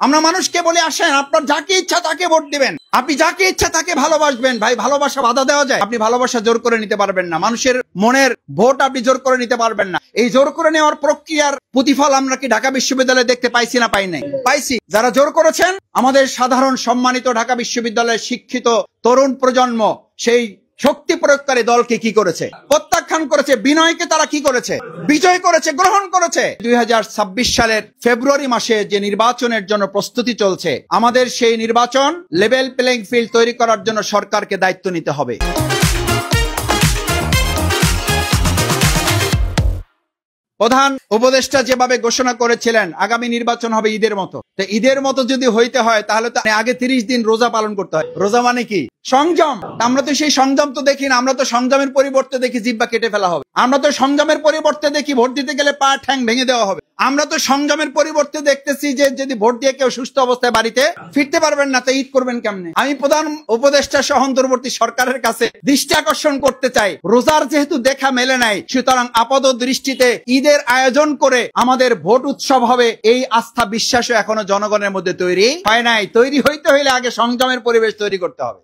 আমরা মানুষকে বলে আসেন আপনার যাকে ইচ্ছা তাকে ভোট দিবেন, আপনি যাকে ইচ্ছা তাকে ভালোবাসবেন। ভাই ভালোবাসা বাধা দেওয়া যায়? আপনি ভালোবাসা জোর করে নিতে পারবেন না, মানুষের মনের ভোট আপনি জোর করে নিতে পারবেন না। এই জোর করে নেওয়ার প্রক্রিয়ার প্রতিফল আমরা কি ঢাকা বিশ্ববিদ্যালয়ে দেখতে পাইছি না পাই নাই? পাইছি। যারা জোর করেছেন আমাদের সাধারণ সম্মানিত ঢাকা বিশ্ববিদ্যালয়ের শিক্ষিত তরুণ প্রজন্ম সেই শক্তি প্রয়োগকারী দলকে কি করেছে? প্রত্যাখ্যান করেছে। বিনয়কে তারা কি করেছে? বিজয় করেছে, গ্রহণ করেছে। 2026 সালের ফেব্রুয়ারি মাসে যে নির্বাচনের জন্য প্রস্তুতি চলছে, আমাদের সেই নির্বাচন লেভেল প্লেইং ফিল্ড তৈরি করার জন্য সরকারকে দায়িত্ব নিতে হবে। প্রধান উপদেষ্টা যেভাবে ঘোষণা করেছিলেন আগামী নির্বাচন হবে ঈদের মতো, তো ঈদের মতো যদি হইতে হয় তাহলে তো আগে 30 দিন রোজা পালন করতে হয়। রোজা মানে কি? সংযম। আমরা তো সেই সংযম তো দেখি না, আমরা তো সংযমের পরিবর্তে দেখি জিহ্বা কেটে ফেলা হবে। আমরা তো সংযমের পরিবর্তে দেখি ভোট দিতে গেলে পা ঠ্যাং ভেঙে দেওয়া হবে। আমরা তো সংযমের পরিবর্তে দেখতেছি যে যদি ভোট দিয়ে কেউ সুস্থ অবস্থায় বাড়িতে ফিরতে পারবেন না তো ঈদ করবেন কেমনে? আমি প্রধান উপদেষ্টা সহ অন্তর্বর্তী সরকারের কাছে দৃষ্টি আকর্ষণ করতে চাই, রোজার যেহেতু দেখা মেলে নাই, সুতরাং আপাত দৃষ্টিতে ঈদের আয়োজন করে আমাদের ভোট উৎসব হবে এই আস্থা বিশ্বাসও এখনো জনগণের মধ্যে তৈরি হয় নাই। তৈরি হইতে হইলে আগে সংযমের পরিবেশ তৈরি করতে হবে।